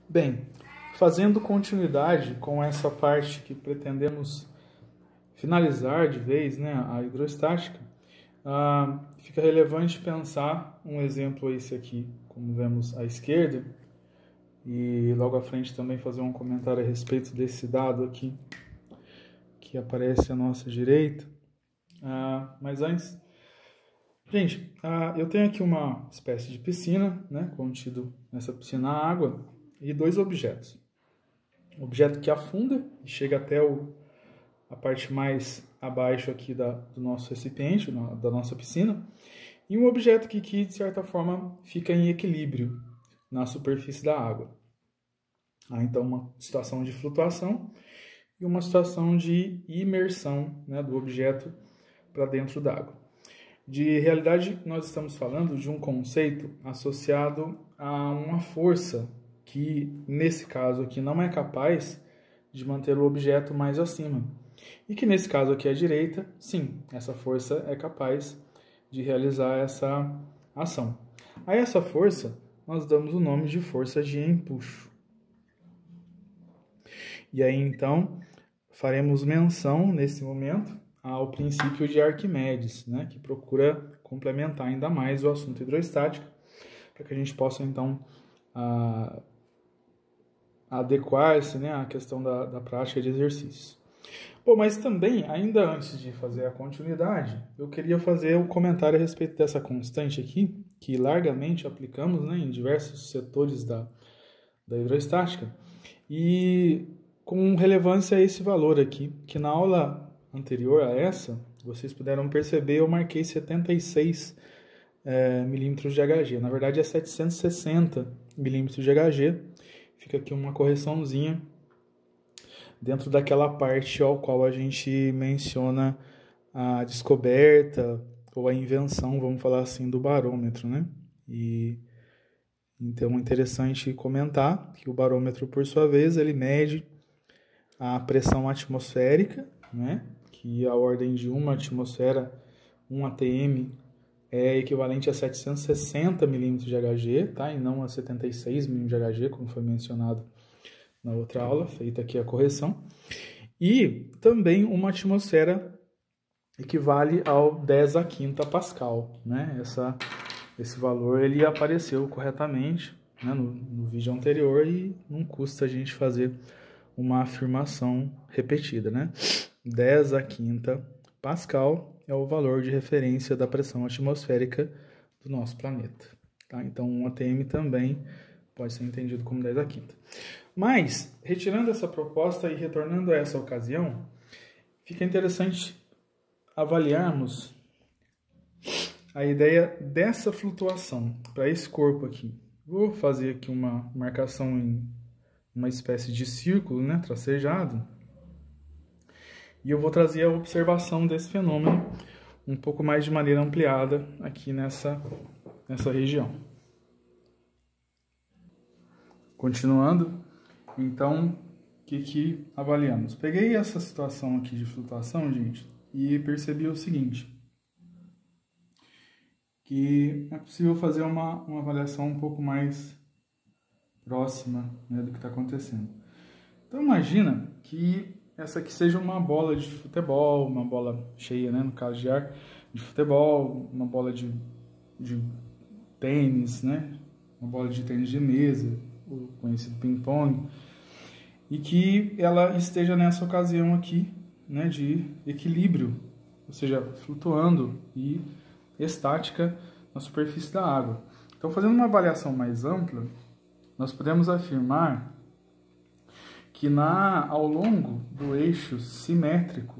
Bem, fazendo continuidade com essa parte que pretendemos finalizar de vez, né, a hidrostática, fica relevante pensar um exemplo esse aqui, como vemos à esquerda, e logo à frente também fazer um comentário a respeito desse dado aqui, que aparece à nossa direita. Mas antes, gente, eu tenho aqui uma espécie de piscina, né, contido nessa piscina água, e dois objetos. Um objeto que afunda e chega até a parte mais abaixo aqui do nosso recipiente, da nossa piscina, e um objeto que de certa forma fica em equilíbrio na superfície da água. Então, uma situação de flutuação e uma situação de imersão, né, do objeto para dentro d'água. De realidade, nós estamos falando de um conceito associado a uma força que, nesse caso aqui, não é capaz de manter o objeto mais acima. E que, nesse caso aqui à direita, sim, essa força é capaz de realizar essa ação. A essa força, nós damos o nome de força de empuxo. E aí, então, faremos menção, nesse momento, ao princípio de Arquimedes, né, que procura complementar ainda mais o assunto hidrostático, para que a gente possa, então, adequar-se, né, à questão da prática de exercícios. Bom, mas também, ainda antes de fazer a continuidade, eu queria fazer um comentário a respeito dessa constante aqui, que largamente aplicamos, né, em diversos setores da hidrostática, e com relevância a esse valor aqui, que na aula anterior a essa, vocês puderam perceber, eu marquei 76 milímetros de Hg. Na verdade é 760 milímetros de Hg. Fica aqui uma correçãozinha dentro daquela parte ao qual a gente menciona a descoberta ou a invenção, vamos falar assim, do barômetro, né? E então é interessante comentar que o barômetro, por sua vez, ele mede a pressão atmosférica, né? Que a ordem de uma atmosfera, 1 atm, é equivalente a 760 milímetros de Hg, tá? E não a 76 milímetros de Hg, como foi mencionado na outra aula, feita aqui a correção. E também uma atmosfera equivale ao 10 a quinta Pascal, né? Esse valor ele apareceu corretamente, né, no vídeo anterior, e não custa a gente fazer uma afirmação repetida, né? 10 a quinta Pascal é o valor de referência da pressão atmosférica do nosso planeta, tá? Então, 1 atm também pode ser entendido como 10 a quinta. Mas, retirando essa proposta e retornando a essa ocasião, fica interessante avaliarmos a ideia dessa flutuação para esse corpo aqui. Vou fazer aqui uma marcação em uma espécie de círculo, né, tracejado, e eu vou trazer a observação desse fenômeno um pouco mais de maneira ampliada aqui nessa região. Continuando, então, o que avaliamos? Peguei essa situação aqui de flutuação, gente, e percebi o seguinte, que é possível fazer uma avaliação um pouco mais próxima, né, do que está acontecendo. Então imagina que essa aqui seja uma bola de futebol, uma bola cheia, né, no caso de ar, de futebol, uma bola de tênis, né, uma bola de tênis de mesa, o conhecido ping-pong, e que ela esteja nessa ocasião aqui, né, de equilíbrio, ou seja, flutuando e estática na superfície da água. Então, fazendo uma avaliação mais ampla, nós podemos afirmar que ao longo do eixo simétrico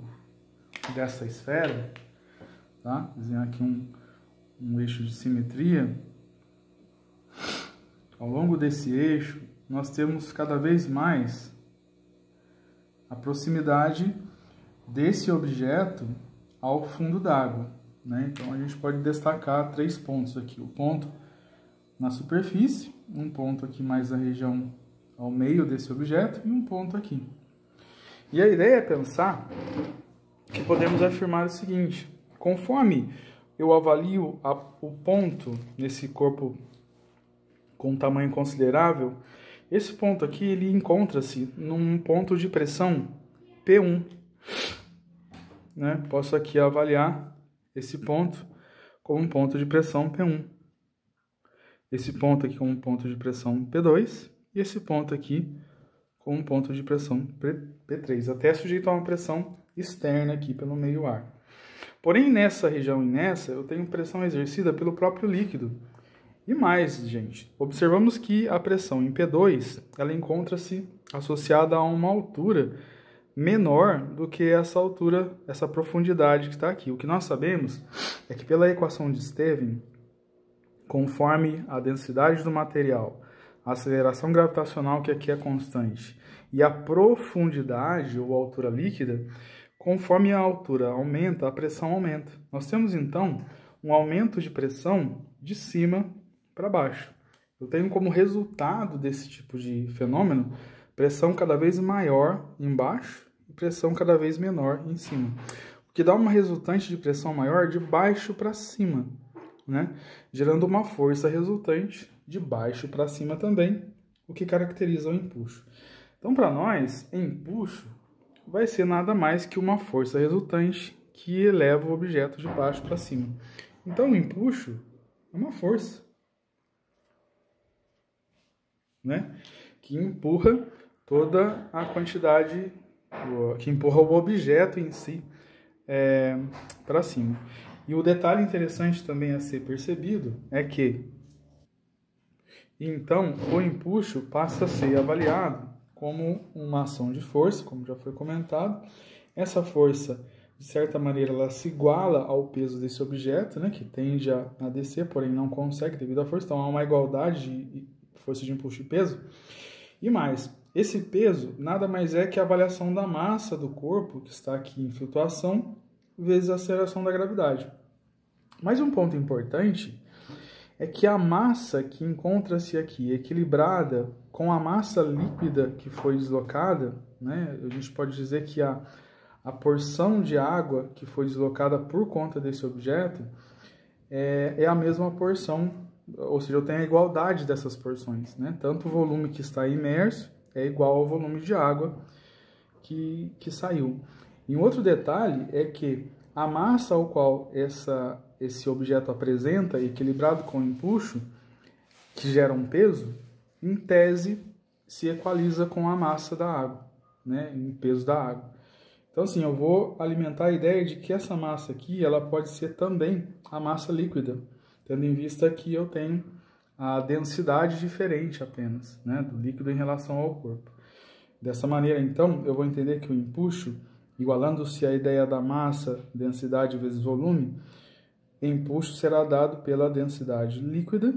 dessa esfera, tá? Desenhar aqui um eixo de simetria, ao longo desse eixo, nós temos cada vez mais a proximidade desse objeto ao fundo d'água, né? Então, a gente pode destacar 3 pontos aqui. O ponto na superfície, um ponto aqui mais na região ao meio desse objeto e um ponto aqui. E a ideia é pensar que podemos afirmar o seguinte: conforme eu avalio o ponto nesse corpo com tamanho considerável, Esse ponto aqui, ele encontra-se num ponto de pressão P1, né? Posso aqui avaliar esse ponto como um ponto de pressão P1. Esse ponto aqui como um ponto de pressão P2 e esse ponto aqui como um ponto de pressão P3, até sujeito a uma pressão externa aqui pelo meio ar. Porém, nessa região e nessa, eu tenho pressão exercida pelo próprio líquido. E mais, gente, observamos que a pressão em P2, ela encontra-se associada a uma altura menor do que essa altura, essa profundidade que está aqui. O que nós sabemos é que pela equação de Stevin, conforme a densidade do material, a aceleração gravitacional, que aqui é constante, e a profundidade ou altura líquida, conforme a altura aumenta, a pressão aumenta. Nós temos, então, um aumento de pressão de cima para baixo. Eu tenho como resultado desse tipo de fenômeno pressão cada vez maior embaixo e pressão cada vez menor em cima. O que dá uma resultante de pressão maior de baixo para cima, né? Gerando uma força resultante de baixo para cima também, o que caracteriza o empuxo. Então, para nós, empuxo vai ser nada mais que uma força resultante que eleva o objeto de baixo para cima. Então, o empuxo é uma força, né? Que empurra toda a quantidade, que empurra o objeto em si para cima. E o detalhe interessante também a ser percebido é que, então, o empuxo passa a ser avaliado como uma ação de força, como já foi comentado. Essa força, de certa maneira, ela se iguala ao peso desse objeto, né, que tende a descer, porém não consegue devido à força. Então, há uma igualdade de força de empuxo e peso. E mais, esse peso nada mais é que a avaliação da massa do corpo, que está aqui em flutuação, vezes a aceleração da gravidade. Mas um ponto importante é que a massa que encontra-se aqui equilibrada com a massa líquida que foi deslocada, né, a gente pode dizer que a porção de água que foi deslocada por conta desse objeto é a mesma porção, ou seja, eu tenho a igualdade dessas porções, né? Tanto o volume que está imerso é igual ao volume de água que saiu. E um outro detalhe é que a massa ao qual esse objeto apresenta, equilibrado com o empuxo, que gera um peso, em tese se equaliza com a massa da água, né, em peso da água. Então, assim, eu vou alimentar a ideia de que essa massa aqui, ela pode ser também a massa líquida, tendo em vista que eu tenho a densidade diferente apenas, né, do líquido em relação ao corpo. Dessa maneira, então, eu vou entender que o empuxo, igualando-se à ideia da massa, densidade vezes volume, empuxo será dado pela densidade líquida,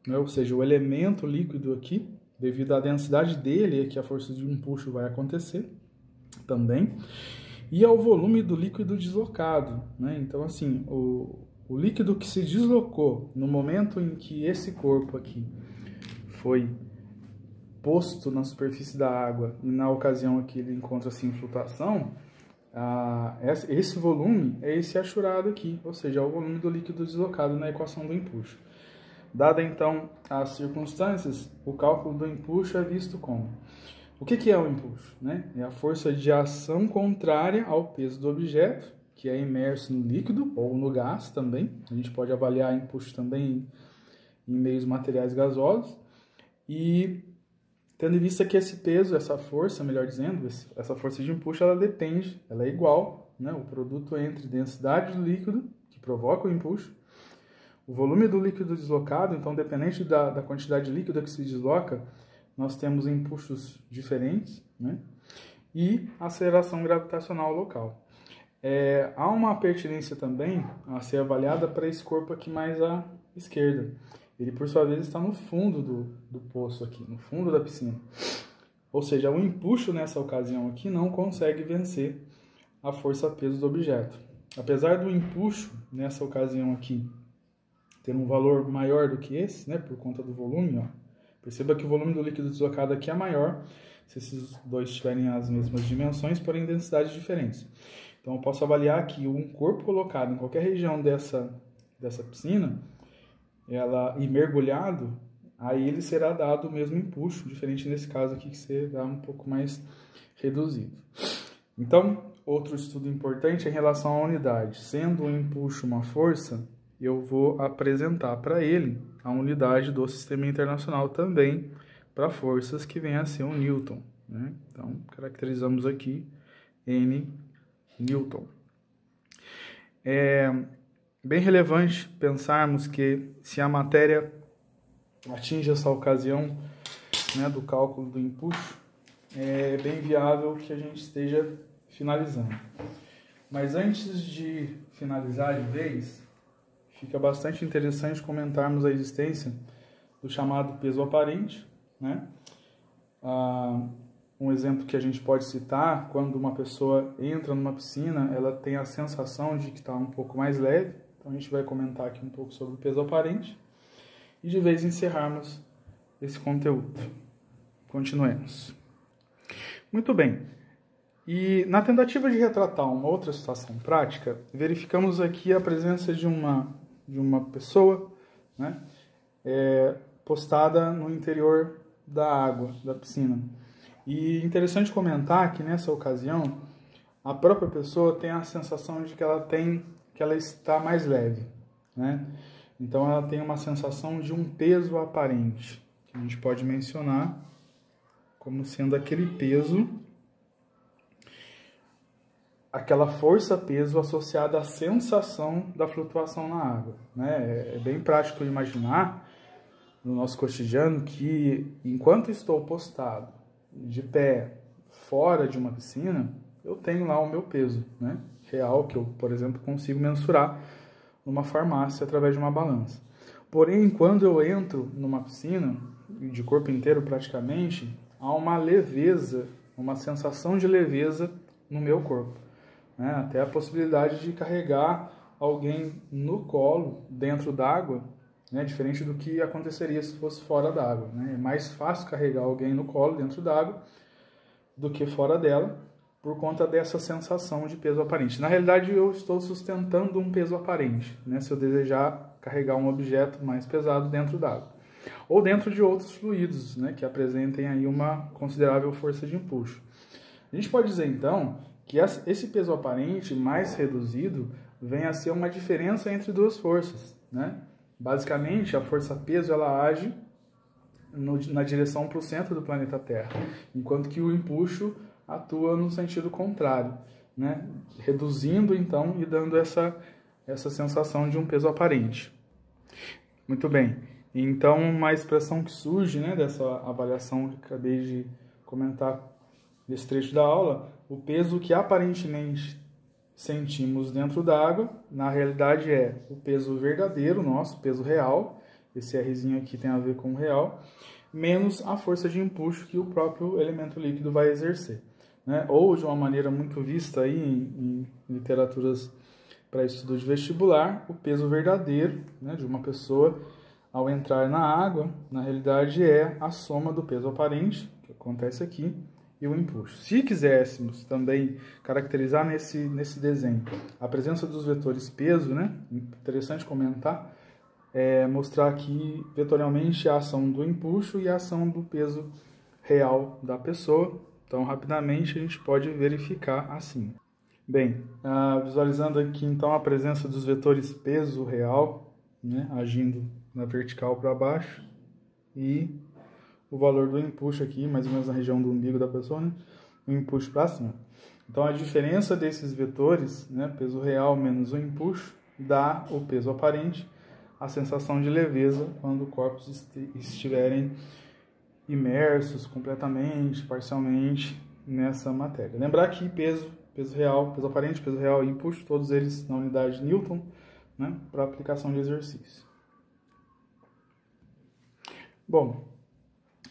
né? Ou seja, o elemento líquido aqui, devido à densidade dele, é que a força de empuxo vai acontecer também, e ao volume do líquido deslocado, né? Então, assim, o líquido que se deslocou no momento em que esse corpo aqui foi posto na superfície da água e na ocasião que ele encontra-se em flutuação, esse volume é esse achurado aqui, ou seja, é o volume do líquido deslocado na equação do empuxo. Dada então as circunstâncias, o cálculo do empuxo é visto como: o que é o empuxo? Né? É a força de ação contrária ao peso do objeto, que é imerso no líquido ou no gás também. A gente pode avaliar empuxo também em meios materiais gasosos. E tendo em vista que esse peso, essa força, melhor dizendo, essa força de empuxo, ela depende, ela é igual, né, o produto entre densidade do líquido, que provoca o empuxo, o volume do líquido deslocado. Então, dependente da quantidade de líquido que se desloca, nós temos empuxos diferentes, né, e a aceleração gravitacional local. Há uma pertinência também a ser avaliada para esse corpo aqui mais à esquerda. Ele, por sua vez, está no fundo do poço aqui, no fundo da piscina. Ou seja, o empuxo nessa ocasião aqui não consegue vencer a força-peso do objeto. Apesar do empuxo nessa ocasião aqui ter um valor maior do que esse, né, por conta do volume, ó. Perceba que o volume do líquido deslocado aqui é maior, se esses dois tiverem as mesmas dimensões, porém densidades diferentes. Então, eu posso avaliar que um corpo colocado em qualquer região dessa piscina, e mergulhado, aí ele será dado o mesmo empuxo, diferente nesse caso aqui que será um pouco mais reduzido. Então, outro estudo importante é em relação à unidade. Sendo o empuxo uma força, eu vou apresentar para ele a unidade do sistema internacional também para forças que vem a ser um Newton, né? Então, caracterizamos aqui N Newton. É bem relevante pensarmos que se a matéria atinge essa ocasião, né, do cálculo do empuxo, é bem viável que a gente esteja finalizando. Mas antes de finalizar de vez, fica bastante interessante comentarmos a existência do chamado peso aparente, né? Um exemplo que a gente pode citar, quando uma pessoa entra numa piscina, ela tem a sensação de que está um pouco mais leve. Então a gente vai comentar aqui um pouco sobre o peso aparente e de vez encerrarmos esse conteúdo. Continuemos. Muito bem. E na tentativa de retratar uma outra situação prática, verificamos aqui a presença de uma pessoa, né, postada no interior da água, da piscina. E interessante comentar que nessa ocasião, a própria pessoa tem a sensação de que ela está mais leve, né? Então ela tem uma sensação de um peso aparente, que a gente pode mencionar como sendo aquele peso, aquela força-peso associada à sensação da flutuação na água, né? É bem prático imaginar no nosso cotidiano que enquanto estou postado de pé fora de uma piscina, eu tenho lá o meu peso, né, real, que eu, por exemplo, consigo mensurar numa farmácia através de uma balança. Porém, quando eu entro numa piscina, de corpo inteiro praticamente, há uma leveza, uma sensação de leveza no meu corpo, né? Até a possibilidade de carregar alguém no colo dentro d'água, né? Diferente do que aconteceria se fosse fora d'água, né? É mais fácil carregar alguém no colo dentro d'água do que fora dela, por conta dessa sensação de peso aparente. Na realidade, eu estou sustentando um peso aparente, né? Se eu desejar carregar um objeto mais pesado dentro d'água. Ou dentro de outros fluidos, né, que apresentem aí uma considerável força de empuxo. A gente pode dizer, então, que esse peso aparente mais reduzido vem a ser uma diferença entre duas forças, né? Basicamente, a força-peso ela age na direção para o centro do planeta Terra, enquanto que o empuxo atua no sentido contrário, né? Reduzindo, então, e dando essa sensação de um peso aparente. Muito bem. Então, uma expressão que surge, né, dessa avaliação que acabei de comentar nesse trecho da aula, o peso que aparentemente sentimos dentro d'água, na realidade é o peso verdadeiro nosso, peso real, esse Rzinho aqui tem a ver com o real, menos a força de empuxo que o próprio elemento líquido vai exercer, né? Ou, de uma maneira muito vista aí em literaturas para estudo de vestibular, o peso verdadeiro, né, de uma pessoa ao entrar na água, na realidade é a soma do peso aparente, que acontece aqui, e o empuxo. Se quiséssemos também caracterizar nesse desenho a presença dos vetores peso, né, interessante comentar, mostrar aqui vetorialmente a ação do empuxo e a ação do peso real da pessoa. Então, rapidamente, a gente pode verificar assim. Bem, visualizando aqui então a presença dos vetores peso real, né, agindo na vertical para baixo, e o valor do empuxo aqui, mais ou menos na região do umbigo da pessoa, né, o empuxo para cima. Então, a diferença desses vetores, né, peso real menos o empuxo, dá o peso aparente, a sensação de leveza quando os corpos estiverem imersos completamente, parcialmente nessa matéria. Lembrar que peso real, peso aparente, peso real e empuxo, todos eles na unidade Newton, né, para aplicação de exercício. Bom,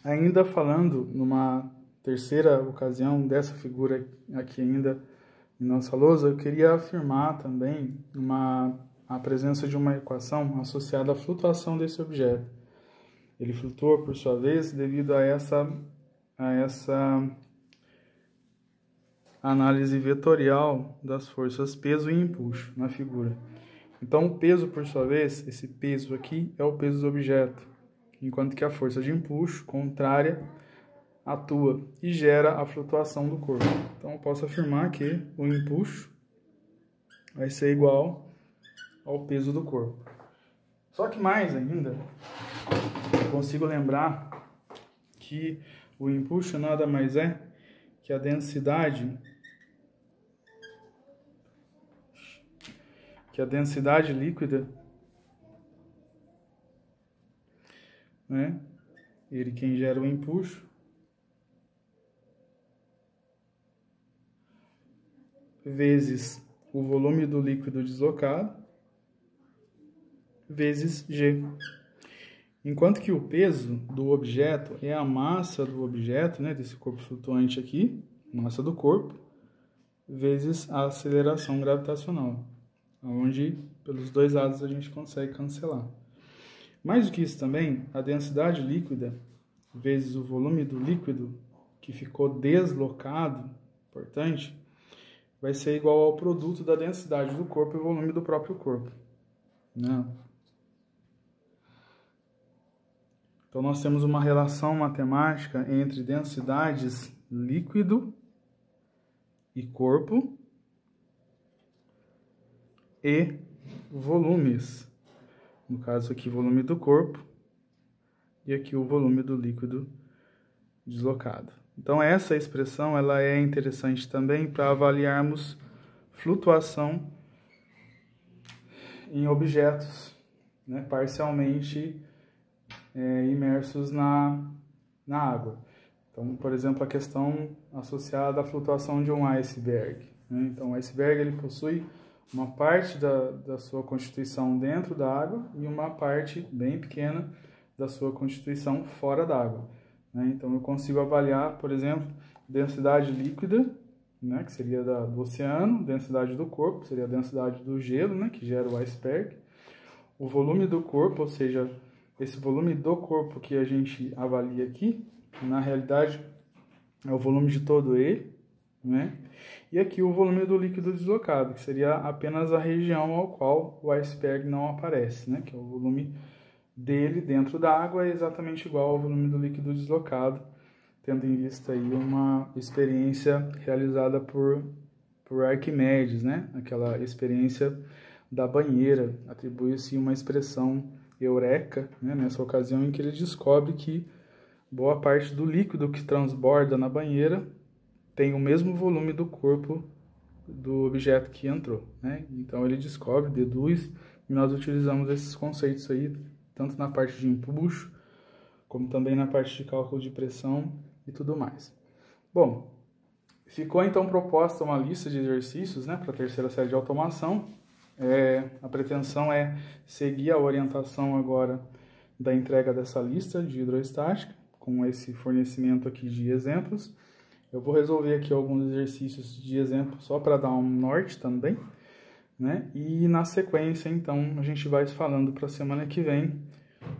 ainda falando numa terceira ocasião dessa figura aqui ainda em nossa lousa, eu queria afirmar também a presença de uma equação associada à flutuação desse objeto. Ele flutua, por sua vez, devido a essa análise vetorial das forças peso e empuxo na figura. Então, o peso, por sua vez, esse peso aqui é o peso do objeto. enquanto que a força de empuxo contrária atua e gera a flutuação do corpo. Então, eu posso afirmar que o empuxo vai ser igual ao peso do corpo. Só que mais ainda, eu consigo lembrar que o empuxo nada mais é que a densidade líquida, né? Ele quem gera o empuxo vezes o volume do líquido deslocado vezes G. Enquanto que o peso do objeto é a massa do objeto, né, desse corpo flutuante aqui, massa do corpo, vezes a aceleração gravitacional, onde pelos dois lados a gente consegue cancelar. Mais do que isso também, a densidade líquida vezes o volume do líquido que ficou deslocado, importante, vai ser igual ao produto da densidade do corpo e volume do próprio corpo, né? Então, nós temos uma relação matemática entre densidades líquido e corpo e volumes. No caso aqui, volume do corpo e aqui o volume do líquido deslocado. Então, essa expressão ela é interessante também para avaliarmos flutuação em objetos, né, parcialmente imersos na água. Então, por exemplo, a questão associada à flutuação de um iceberg, né? Então, o iceberg ele possui uma parte da sua constituição dentro da água e uma parte bem pequena da sua constituição fora da água, né? Então, eu consigo avaliar, por exemplo, densidade líquida, né, que seria do oceano, densidade do corpo, seria a densidade do gelo, né, que gera o iceberg, o volume do corpo, ou seja, esse volume do corpo que a gente avalia aqui, na realidade, é o volume de todo ele, né? E aqui o volume do líquido deslocado, que seria apenas a região ao qual o iceberg não aparece, né? Que é o volume dele dentro da água, é exatamente igual ao volume do líquido deslocado, tendo em vista aí uma experiência realizada por Arquimedes, né? Aquela experiência da banheira, atribui-se uma expressão eureka, né, nessa ocasião em que ele descobre que boa parte do líquido que transborda na banheira tem o mesmo volume do corpo do objeto que entrou, né? Então ele descobre, deduz, e nós utilizamos esses conceitos aí, tanto na parte de empuxo, como também na parte de cálculo de pressão e tudo mais. Bom, ficou então proposta uma lista de exercícios, né, para a terceira série de automação. A pretensão é seguir a orientação agora da entrega dessa lista de hidroestática, com esse fornecimento aqui de exemplos. Eu vou resolver aqui alguns exercícios de exemplo só para dar um norte também, né? E na sequência, então, a gente vai falando para a semana que vem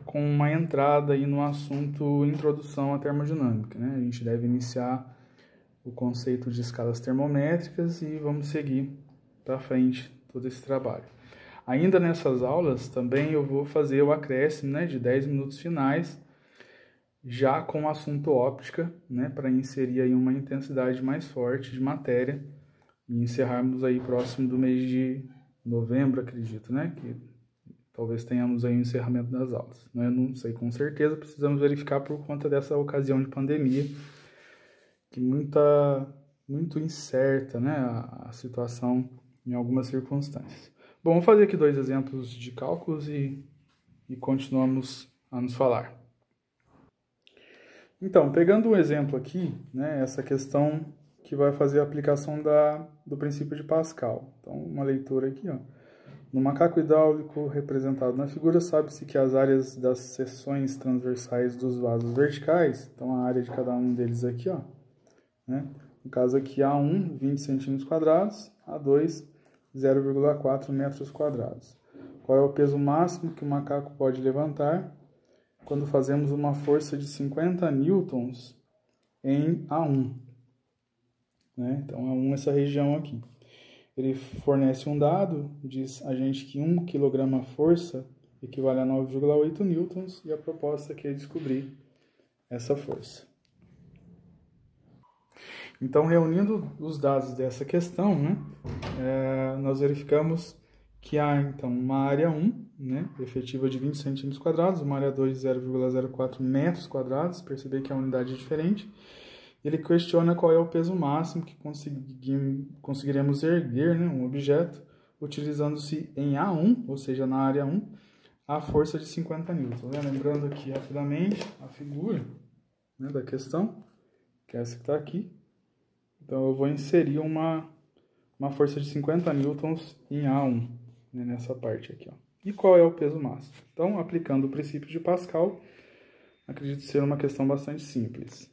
com uma entrada aí no assunto Introdução à Termodinâmica, né? A gente deve iniciar o conceito de escalas termométricas e vamos seguir para frente todo esse trabalho. Ainda nessas aulas também eu vou fazer o acréscimo, né, de 10 minutos finais, já com o assunto óptica, né, para inserir aí uma intensidade mais forte de matéria e encerrarmos aí próximo do mês de novembro, acredito, né, que talvez tenhamos aí o encerramento das aulas. Né? Não sei com certeza, precisamos verificar por conta dessa ocasião de pandemia, que muito incerta, né, a situação em algumas circunstâncias. Bom, vamos fazer aqui 2 exemplos de cálculos e continuamos a nos falar. Então, pegando um exemplo aqui, né, essa questão que vai fazer a aplicação do princípio de Pascal. Então, uma leitura aqui, ó. No macaco hidráulico representado na figura, sabe-se que as áreas das seções transversais dos vasos verticais, então a área de cada um deles aqui, ó, né? No caso aqui, A1, 20 centímetros quadrados, A2, 0,4 metros quadrados. Qual é o peso máximo que o macaco pode levantar quando fazemos uma força de 50 newtons em A1? Né? Então, A1 é essa região aqui. Ele fornece um dado, diz a gente que 1 kg força equivale a 9,8 newtons, e a proposta aqui é descobrir essa força. Então, reunindo os dados dessa questão, né, nós verificamos que há, então, uma área 1, né, efetiva de 20 centímetros quadrados, uma área 2 de 0,04 metros quadrados, perceber que a unidade é diferente. Ele questiona qual é o peso máximo que conseguiremos erguer, né, um objeto, utilizando-se em A1, ou seja, na área 1, a força de 50 newtons. Lembrando aqui rapidamente a figura, né, da questão, que é essa que está aqui. Então, eu vou inserir uma força de 50 newtons em A1, né, nessa parte aqui, ó. E qual é o peso máximo? Então, aplicando o princípio de Pascal, acredito ser uma questão bastante simples.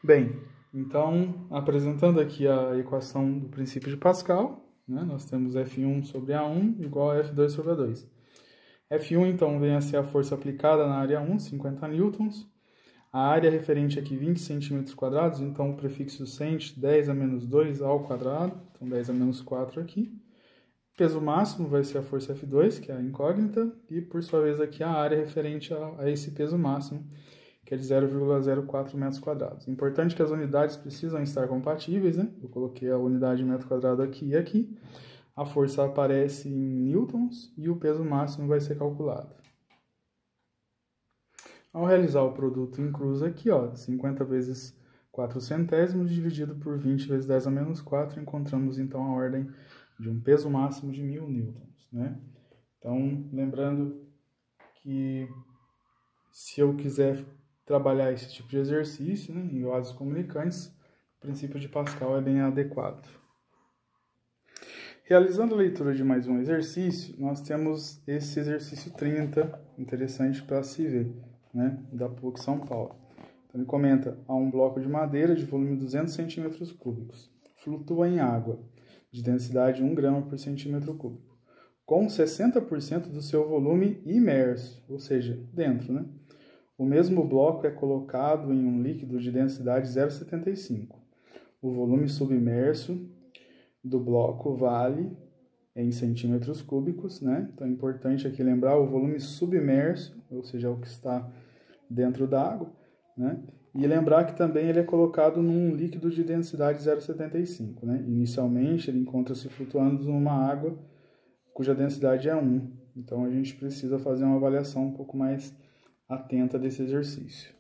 Bem, então, apresentando aqui a equação do princípio de Pascal, né, nós temos F1 sobre A1 igual a F2 sobre A2. F1, então, vem a ser a força aplicada na área 1, 50 newtons. A área referente aqui, 20 centímetros quadrados, então o prefixo cent, 10 a menos 2 ao quadrado, então 10 a menos 4 aqui. Peso máximo vai ser a força F2, que é a incógnita, e por sua vez aqui a área referente a esse peso máximo, que é de 0,04 metros quadrados. Importante que as unidades precisam estar compatíveis, né? Eu coloquei a unidade metro quadrado aqui e aqui. A força aparece em newtons e o peso máximo vai ser calculado. Ao realizar o produto em cruz aqui, ó, 50 vezes 4 centésimos dividido por 20 vezes 10 a menos 4, encontramos então a ordem de um peso máximo de 1000 newtons, né? Então, lembrando que se eu quiser trabalhar esse tipo de exercício, né, em vasos comunicantes, o princípio de Pascal é bem adequado. Realizando a leitura de mais um exercício, nós temos esse exercício 30, interessante para se ver, né, da PUC São Paulo. Então ele comenta, há um bloco de madeira de volume 200 centímetros cúbicos, flutua em água, de densidade 1 grama por centímetro cúbico, com 60% do seu volume imerso, ou seja, dentro, né? O mesmo bloco é colocado em um líquido de densidade 0,75. O volume submerso do bloco vale em centímetros cúbicos, né? Então é importante aqui lembrar o volume submerso, ou seja, o que está dentro da água, né? E lembrar que também ele é colocado num líquido de densidade 0,75, né? Inicialmente ele encontra-se flutuando numa água cuja densidade é 1. Então a gente precisa fazer uma avaliação um pouco mais atenta desse exercício.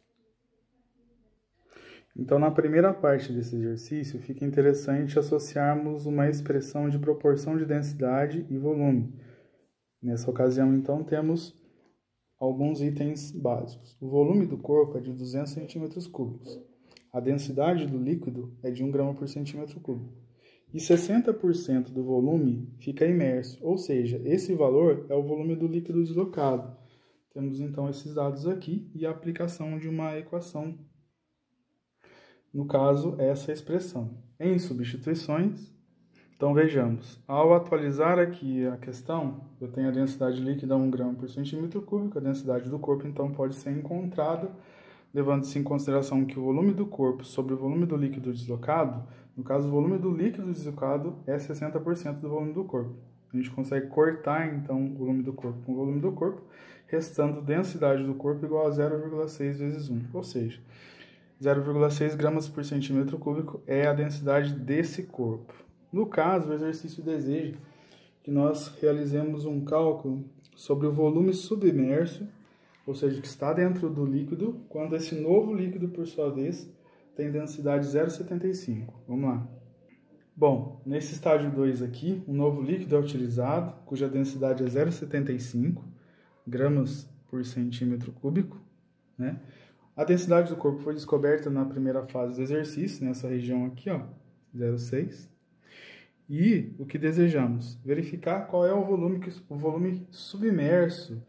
Então, na primeira parte desse exercício, fica interessante associarmos uma expressão de proporção de densidade e volume. Nessa ocasião, então, temos alguns itens básicos. O volume do corpo é de 200 centímetros cúbicos. A densidade do líquido é de 1 grama por centímetro cúbico. E 60% do volume fica imerso, ou seja, esse valor é o volume do líquido deslocado. Temos então esses dados aqui e a aplicação de uma equação, no caso, essa expressão. Em substituições, então vejamos, ao atualizar aqui a questão, eu tenho a densidade líquida 1 grama por centímetro cúbico, a densidade do corpo então pode ser encontrada, levando-se em consideração que o volume do corpo sobre o volume do líquido deslocado, no caso, o volume do líquido deslocado é 60% do volume do corpo. A gente consegue cortar, então, o volume do corpo com o volume do corpo, restando densidade do corpo igual a 0,6 vezes 1, ou seja, 0,6 gramas por centímetro cúbico é a densidade desse corpo. No caso, o exercício deseja que nós realizemos um cálculo sobre o volume submerso, ou seja, que está dentro do líquido, quando esse novo líquido, por sua vez, tem densidade 0,75. Vamos lá. Bom, nesse estágio 2 aqui, um novo líquido é utilizado, cuja densidade é 0,75 gramas por centímetro cúbico, né? A densidade do corpo foi descoberta na primeira fase do exercício, nessa região aqui, ó, 0,6. E o que desejamos? Verificar qual é o volume submerso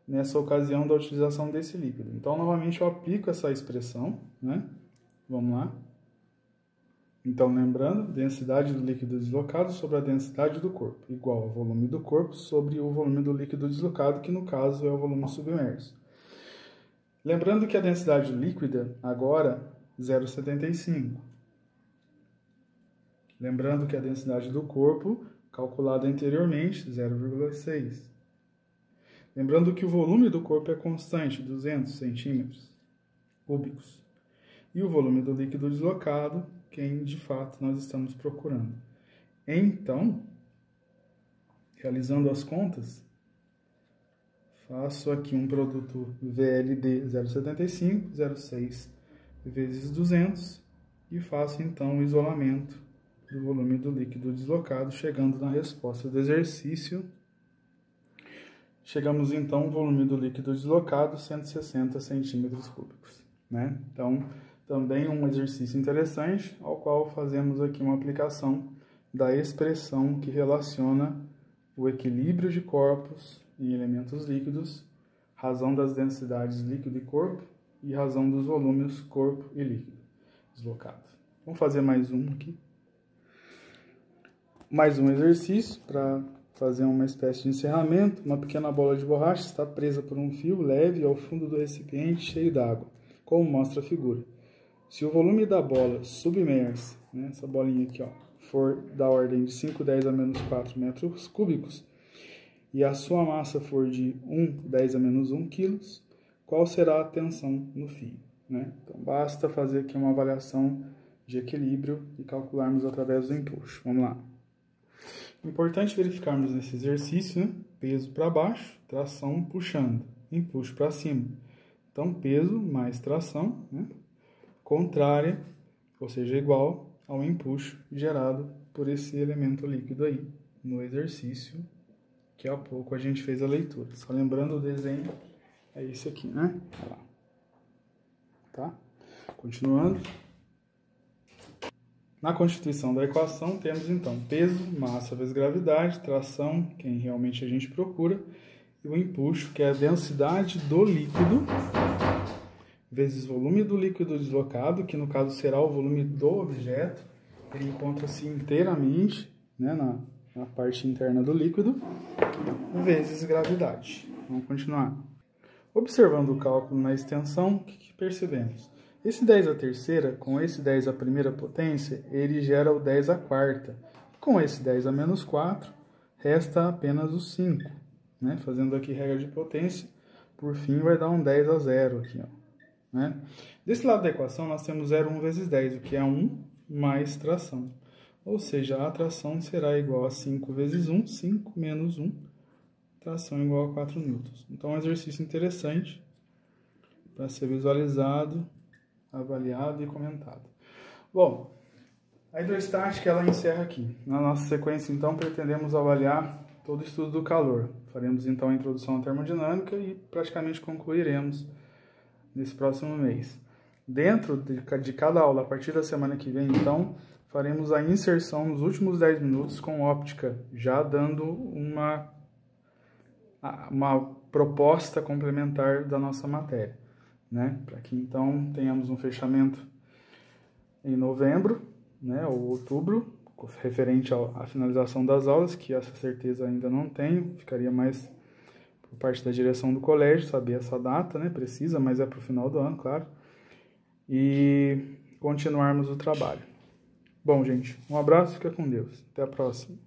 nessa ocasião da utilização desse líquido. Então, novamente, eu aplico essa expressão, né? Vamos lá. Então, lembrando, densidade do líquido deslocado sobre a densidade do corpo, igual ao volume do corpo sobre o volume do líquido deslocado, que no caso é o volume submerso. Lembrando que a densidade líquida, agora, 0,75. Lembrando que a densidade do corpo, calculada anteriormente, 0,6. Lembrando que o volume do corpo é constante, 200 centímetros cúbicos. E o volume do líquido deslocado, quem de fato nós estamos procurando. Então, realizando as contas, faço aqui um produto VLD 0,75, 0,6 vezes 200 e faço então o isolamento do volume do líquido deslocado, chegando na resposta do exercício. Chegamos então ao volume do líquido deslocado, 160 centímetros cúbicos, né? Então, também um exercício interessante, ao qual fazemos aqui uma aplicação da expressão que relaciona o equilíbrio de corpos em elementos líquidos, razão das densidades líquido e corpo, e razão dos volumes corpo e líquido deslocado. Vamos fazer mais um aqui. Mais um exercício para fazer uma espécie de encerramento. Uma pequena bola de borracha está presa por um fio leve ao fundo do recipiente cheio d'água, como mostra a figura. Se o volume da bola submersa, né, essa bolinha aqui, ó, for da ordem de 5×10 a menos 4 metros cúbicos, e a sua massa for de 1×10 a menos 1 quilos, qual será a tensão no fio, né? Então, basta fazer aqui uma avaliação de equilíbrio e calcularmos através do empuxo. Vamos lá. Importante verificarmos nesse exercício, né? Peso para baixo, tração puxando, empuxo para cima. Então, peso mais tração, né? Contrária, ou seja, igual ao empuxo gerado por esse elemento líquido aí, no exercício, que há pouco a gente fez a leitura. Só lembrando o desenho, é esse aqui, né? Olha lá. Tá? Continuando. Na constituição da equação, temos então peso, massa vezes gravidade, tração, quem realmente a gente procura, e o empuxo, que é a densidade do líquido, vezes volume do líquido deslocado, que no caso será o volume do objeto. Ele encontra-se inteiramente, né, na parte interna do líquido, vezes gravidade. Vamos continuar. Observando o cálculo na extensão, o que percebemos? Esse 10 à terceira, com esse 10 à primeira potência, ele gera o 10 à quarta. Com esse 10 a menos 4, resta apenas o 5. Né? Fazendo aqui regra de potência, por fim vai dar um 10 a 0 aqui, ó. Né? Desse lado da equação, nós temos 0,1 vezes 10, o que é 1 mais tração. Ou seja, a tração será igual a 5 vezes 1, 5 menos 1, tração igual a 4 newtons. Então, é um exercício interessante para ser visualizado, avaliado e comentado. Bom, a hidrostática ela encerra aqui. Na nossa sequência, então, pretendemos avaliar todo o estudo do calor. Faremos, então, a introdução à termodinâmica e praticamente concluiremos nesse próximo mês. Dentro de cada aula, a partir da semana que vem, então, faremos a inserção nos últimos 10 minutos com óptica, já dando uma proposta complementar da nossa matéria, né? Para que, então, tenhamos um fechamento em novembro, né, ou outubro, referente à finalização das aulas, que essa certeza ainda não tenho, ficaria mais por parte da direção do colégio, saber essa data, né, precisa, mas é para o final do ano, claro, e continuarmos o trabalho. Bom, gente, um abraço, fica com Deus, até a próxima.